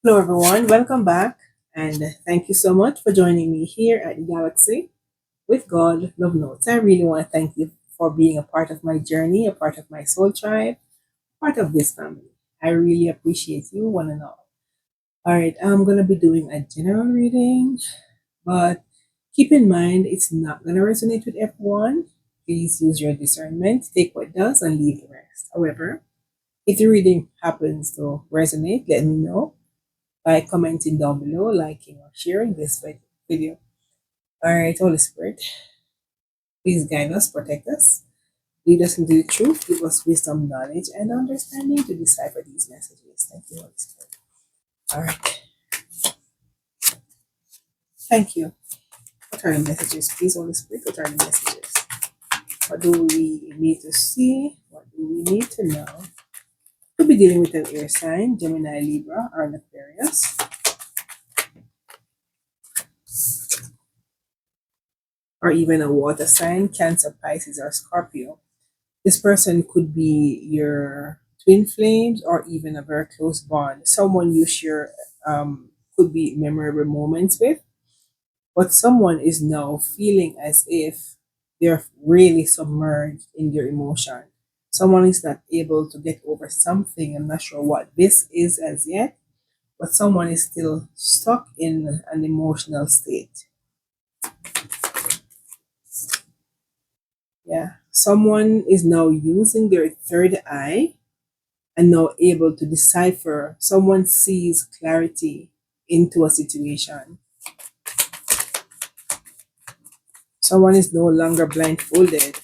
Hello, everyone. Welcome back. And thank you so much for joining me here at Galaxy with God Love Notes. I really want to thank you for being a part of my journey, a part of my soul tribe, part of this family. I really appreciate you, one and all. All right, I'm going to be doing a general reading, but keep in mind it's not going to resonate with everyone. Please use your discernment, take what does, and leave the rest. However, if the reading happens to resonate, let me know by commenting down below, liking or sharing this video. All right, Holy Spirit, please guide us, protect us, lead us into the truth, give us wisdom, knowledge, and understanding to decipher these messages. Thank you, Holy Spirit. All right, thank you. What are the messages, please, Holy Spirit? What are the messages? What do we need to see? What do we need to know? We'll be dealing with an air sign, Gemini, Libra, or an Aquarius, or even a water sign, Cancer, Pisces, or Scorpio. This person could be your twin flames or even a very close bond, someone you share, could be memorable moments with, but someone is now feeling as if they're really submerged in their emotion. Someone is not able to get over something. I'm not sure what this is as yet, but someone is still stuck in an emotional state. Yeah. Someone is now using their third eye and now able to decipher. Someone sees clarity into a situation. Someone is no longer blindfolded.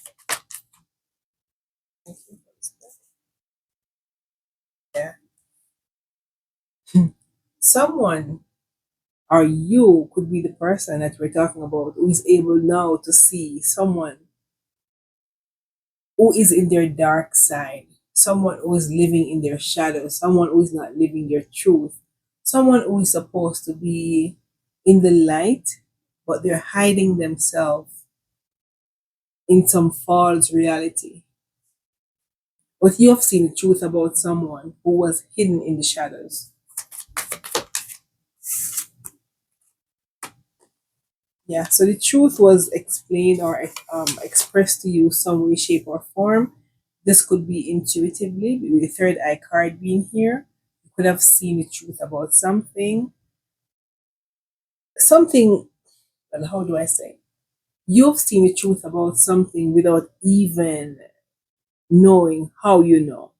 Yeah. Someone or you could be the person that we're talking about who is able now to see someone who is in their dark side, someone who is living in their shadow, someone who is not living their truth, someone who is supposed to be in the light, but they're hiding themselves in some false reality. But you have seen the truth about someone who was hidden in the shadows. Yeah, so the truth was explained or expressed to you some way, shape, or form. This could be intuitively, with the third eye card being here. You could have seen the truth about something. Something, well, how do I say? You've seen the truth about something without even knowing how you know.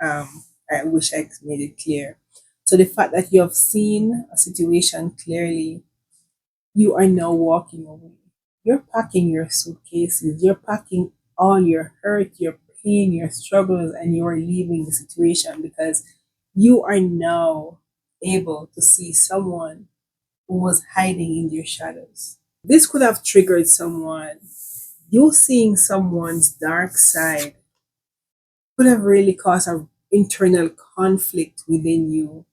I wish I made it clear. So the fact that you have seen a situation clearly, you are now walking away. You're packing your suitcases, you're packing all your hurt, your pain, your struggles, and you are leaving the situation because you are now able to see someone who was hiding in their shadows. This could have triggered someone. You seeing someone's dark side could have really caused an internal conflict within you.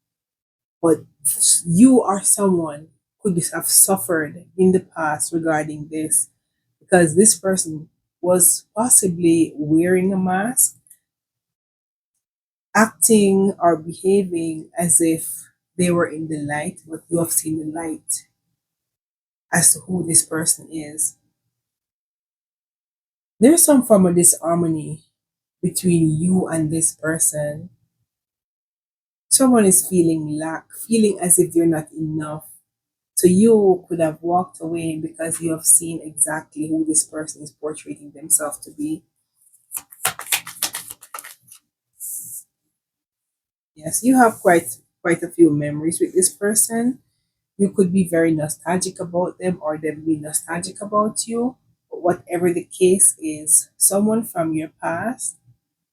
But you or someone could have suffered in the past regarding this because this person was possibly wearing a mask, acting or behaving as if they were in the light, but you have seen the light as to who this person is. There's some form of disharmony between you and this person. Someone is feeling lack, feeling as if you're not enough. So you could have walked away because you have seen exactly who this person is portraying themselves to be. Yes, you have quite a few memories with this person. You could be very nostalgic about them or them be nostalgic about you. But whatever the case is, someone from your past,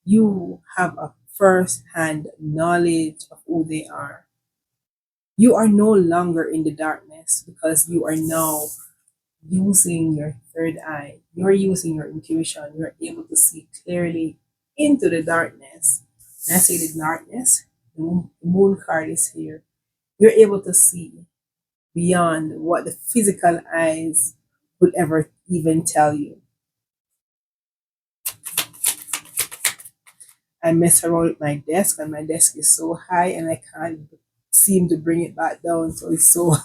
you have a first hand knowledge of who they are. You are no longer in the darkness because you are now using your third eye. You're using your intuition. You're able to see clearly into the darkness. When I say the darkness, the moon card is here. You're able to see beyond what the physical eyes would ever even tell you. I mess around with my desk, and my desk is so high, and I can't seem to bring it back down. So it's so,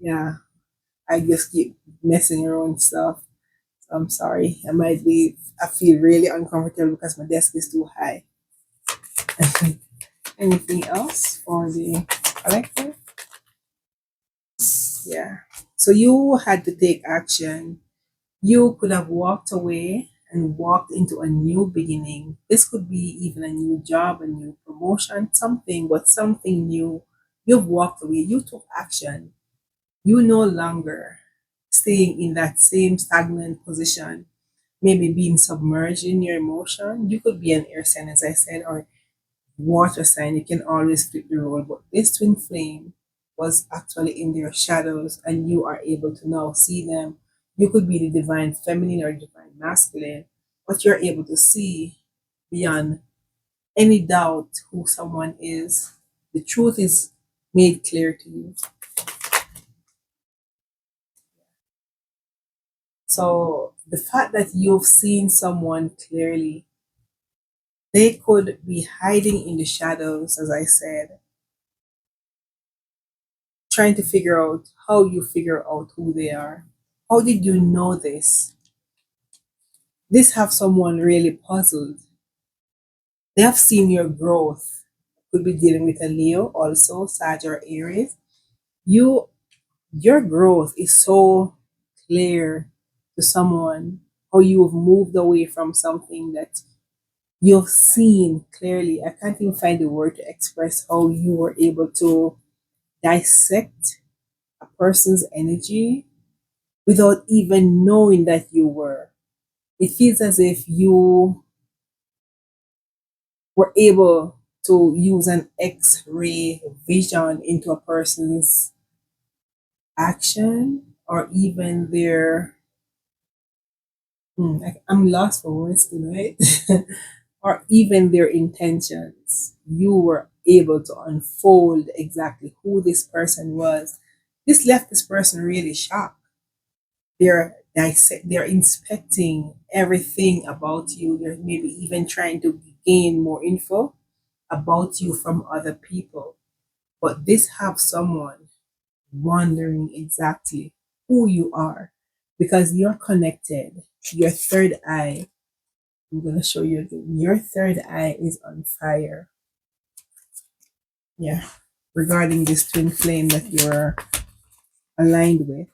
yeah, I just keep messing around stuff. So I'm sorry. I feel really uncomfortable because my desk is too high. Anything else for the collective? Yeah. So you had to take action. You could have walked away and walked into a new beginning. This could be even a new job, a new promotion, something, but something new. You've walked away. You took action. You no longer staying in that same stagnant position, maybe being submerged in your emotion. You could be an air sign, as I said, or water sign. You can always flip the role. But this twin flame was actually in their shadows, and you are able to now see them. You could be the divine feminine or divine masculine, but you're able to see beyond any doubt who someone is. The truth is made clear to you. So the fact that you've seen someone clearly, they could be hiding in the shadows, as I said, trying to figure out how you figure out who they are. How did you know this? This have someone really puzzled. They have seen your growth. Could be dealing with a Leo, also Sag or Aries. You, your growth is so clear to someone. How you have moved away from something that you've seen clearly. I can't even find the word to express how you were able to dissect a person's energy without even knowing that you were. It feels as if you were able to use an X ray vision into a person's action or even their. I'm lost for words tonight. Or even their intentions. You were able to unfold exactly who this person was. This left this person really shocked. They're inspecting everything about you. They're maybe even trying to gain more info about you from other people. But this have someone wondering exactly who you are because you're connected. Your third eye, I'm gonna show you again. Your third eye is on fire. Yeah. Regarding this twin flame that you're aligned with.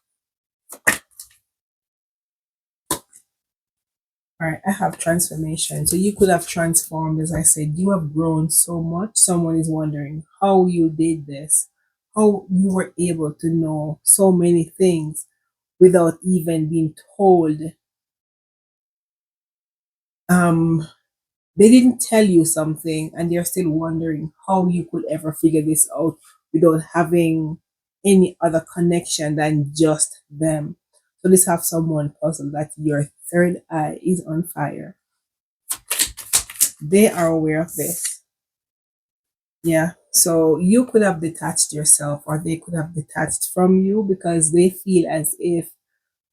All right, I have transformation. So you could have transformed, as I said, you have grown so much. Someone is wondering how you did this, how you were able to know so many things without even being told. Um, they didn't tell you something, and they're still wondering how you could ever figure this out without having any other connection than just them. So let's have someone puzzled that your third eye is on fire. They are aware of this. Yeah. So you could have detached yourself or they could have detached from you because they feel as if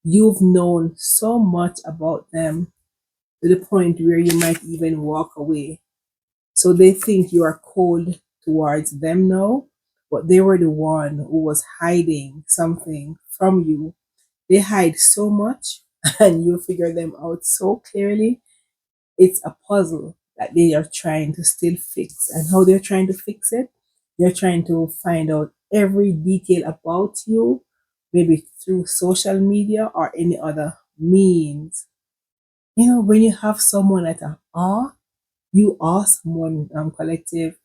you've known so much about them to the point where you might even walk away. So they think you are cold towards them now, but they were the one who was hiding something from you. They hide so much and you figure them out so clearly. It's a puzzle that they are trying to still fix. And how they're trying to fix it, they're trying to find out every detail about you, maybe through social media or any other means. You know, when you have someone at a awe, you are someone collective,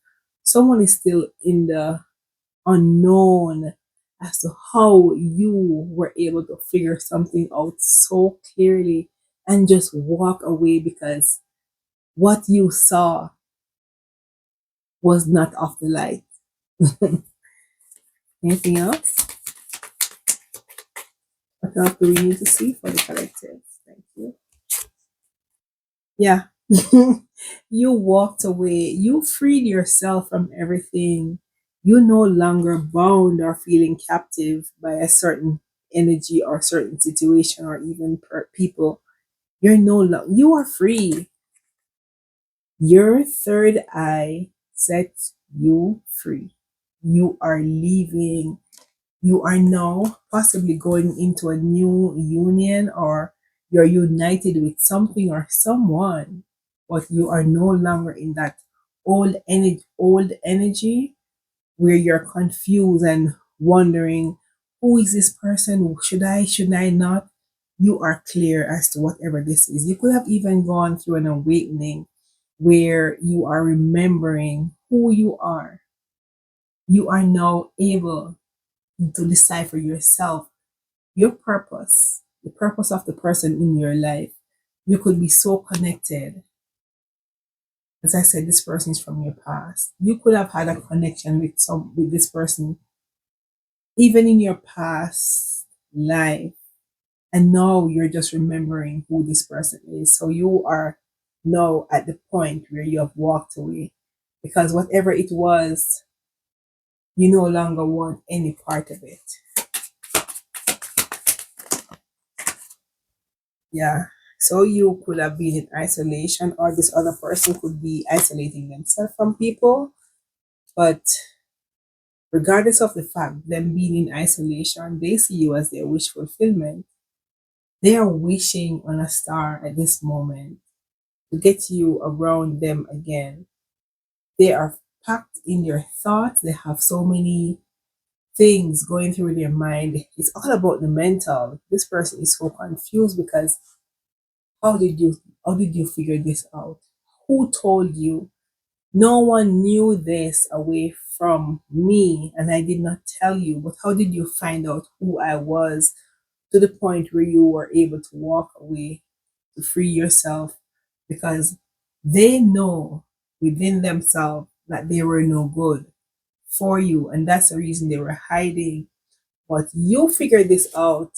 someone is still in the unknown as to how you were able to figure something out so clearly and just walk away because what you saw was not of the light. Anything else? What else do we need to see for the collective? Thank you. Yeah. You walked away. You freed yourself from everything. You're no longer bound or feeling captive by a certain energy or certain situation or even people. You're no longer, you are free. Your third eye sets you free. you are leaving, you are now possibly going into a new union, or you're united with something or someone, but you are no longer in that old energy where you're confused and wondering, who is this person? Should I not? You are clear as to whatever this is. You could have even gone through an awakening where you are remembering who you are. You are now able to decipher yourself, your purpose, the purpose of the person in your life. You could be so connected. As I said, this person is from your past. You could have had a connection with this person even in your past life, and now you're just remembering who this person is. So you are now at the point where you have walked away, because whatever it was, you no longer want any part of it. Yeah. So you could have been in isolation, or this other person could be isolating themselves from people. But regardless of the fact them being in isolation, they see you as their wish fulfillment. They are wishing on a star at this moment to get you around them again. They are packed in their thoughts. They have so many things going through their mind. It's all about the mental. This person is so confused because how did you how did you figure this out? Who told you? No one knew this away from me, and I did not tell you. But how did you find out who I was to the point where you were able to walk away, to free yourself? Because they know within themselves that they were no good for you, and that's the reason they were hiding. But you figured this out,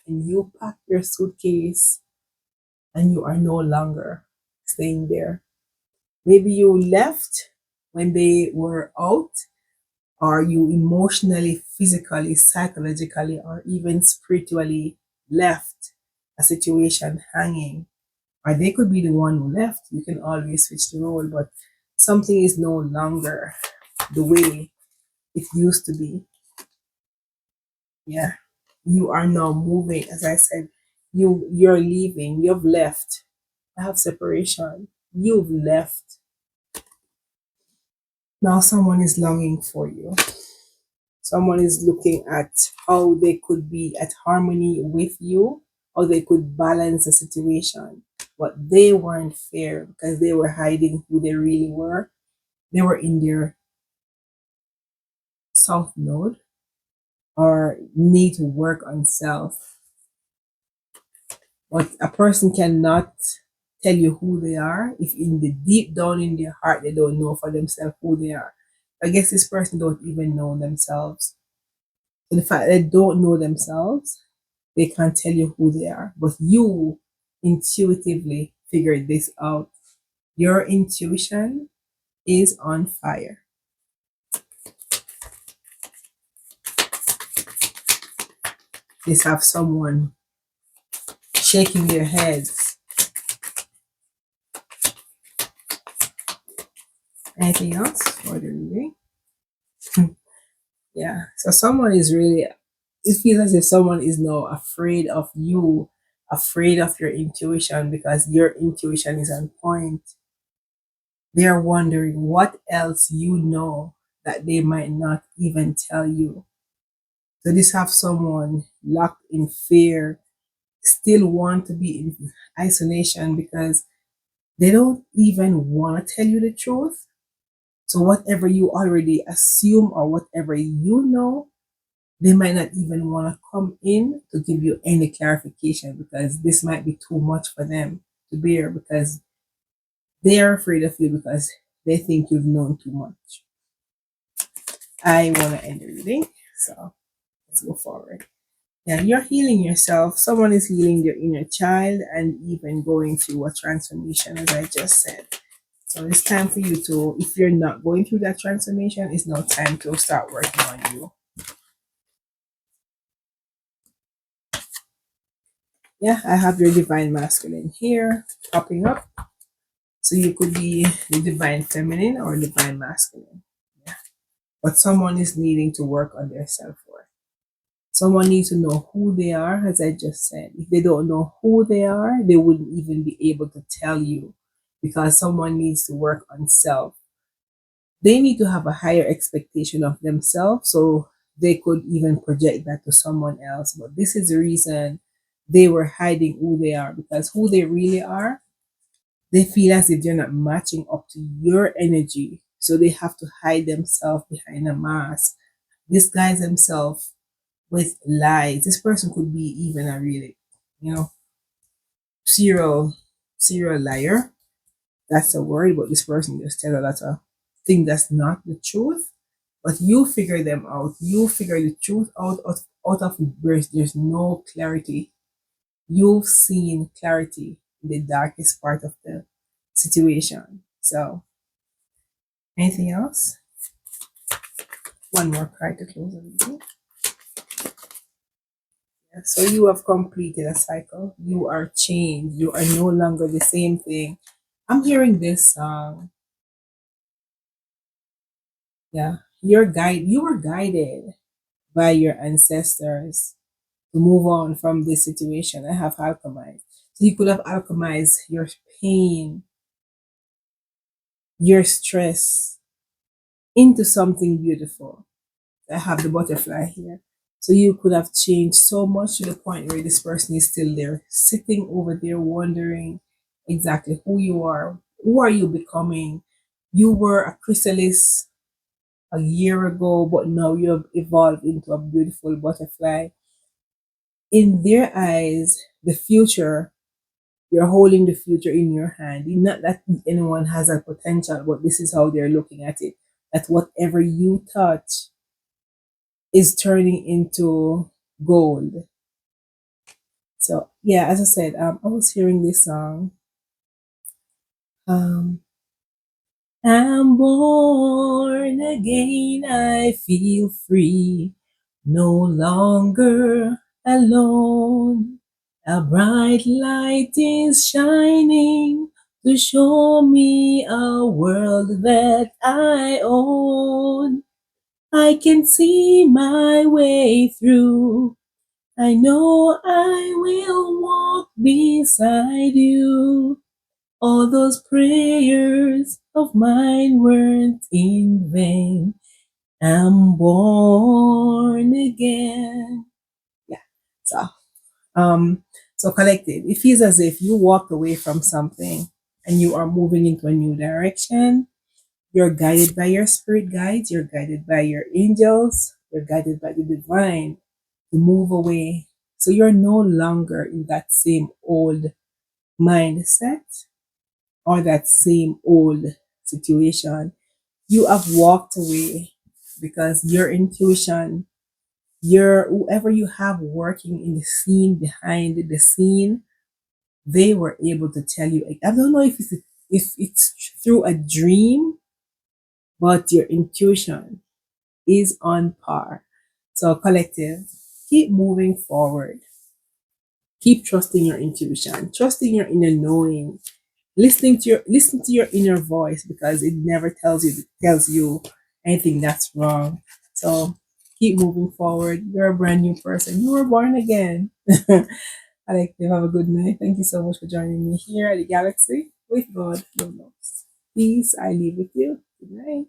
and you packed your suitcase, and you are no longer staying there. Maybe you left when they were out, or you emotionally, physically, psychologically, or even spiritually left a situation hanging. Or they could be the one who left. You can always switch the role, but something is no longer the way it used to be. Yeah. You are now moving. As I said, you're leaving. You've left. I have separation. You've left. Now someone is longing for you. Someone is looking at how they could be at harmony with you, how they could balance the situation. But they weren't fair because they were hiding who they really were. They were in their self node, or need to work on self. But a person cannot tell you who they are if in the deep down in their heart they don't know for themselves who they are. I guess this person don't even know themselves. So the fact they don't know themselves, they can't tell you who they are. But you intuitively figured this out. Your intuition is on fire. Just have someone shaking their heads. Anything else for the reading? Yeah. So someone is really, it feels as if someone is now afraid of you, afraid of your intuition, because your intuition is on point. They're wondering what else you know that they might not even tell you. So this have someone locked in fear, still want to be in isolation because they don't even want to tell you the truth. So whatever you already assume or whatever you know, they might not even want to come in to give you any clarification, because this might be too much for them to bear, because they are afraid of you because they think you've known too much. I want to end the reading, so let's go forward. Yeah, you're healing yourself. Someone is healing their inner child and even going through a transformation, as I just said. So it's time for you to, if you're not going through that transformation, it's now time to start working on you. Yeah, I have your divine masculine here popping up. So you could be the divine feminine or divine masculine. Yeah. but someone is needing to work on their self worth. Someone needs to know who they are, as I just said. If they don't know who they are, they wouldn't even be able to tell you, because someone needs to work on self. They need to have a higher expectation of themselves so they could even project that to someone else. But this is the reason they were hiding who they are, because who they really are, they feel as if they're not matching up to your energy. So they have to hide themselves behind a mask, disguise themselves with lies. This person could be even a really, you know, serial serial liar. That's a word, but this person just tell a lot of things that's not the truth. But you figure them out. You figure the truth out of where there's no clarity. You've seen clarity in the darkest part of the situation. So, anything else? One more card to close the video. Yeah, so you have completed a cycle. You are changed. You are no longer the same thing. I'm hearing this song. Yeah, you were guided by your ancestors to move on from this situation. I have alchemized. So you could have alchemized your pain, your stress into something beautiful. I have the butterfly here. So you could have changed so much to the point where this person is still there, sitting over there, wondering exactly who you are. Who are you becoming? You were a chrysalis a year ago, but now you have evolved into a beautiful butterfly. In their eyes, the future, you're holding the future in your hand. Not that anyone has a potential, but this is how they're looking at it. That whatever you touch is turning into gold. So yeah, as I said, I was hearing this song. Um, I'm born again. I feel free, no longer alone. A bright light is shining to show me a world that I own. I can see my way through. I know I will walk beside you. All those prayers of mine weren't in vain. I'm born again. Yeah. So, um, so collective. It feels as if you walked away from something and you are moving into a new direction. You're guided by your spirit guides. You're guided by your angels. You're guided by the divine to move away. So you're no longer in that same old mindset or that same old situation. You have walked away because your intuition, your whoever you have working in the scene behind the scene, they were able to tell you. I don't know if it's through a dream, but your intuition is on par. So collective, keep moving forward. Keep trusting your intuition, trusting your inner knowing, listen to your inner voice, because it never tells you anything that's wrong. So keep moving forward. You're a brand new person. You were born again. I like you. Have a good night. Thank you so much for joining me here at the Galaxy with God. Love. Peace. I leave with you. Good night.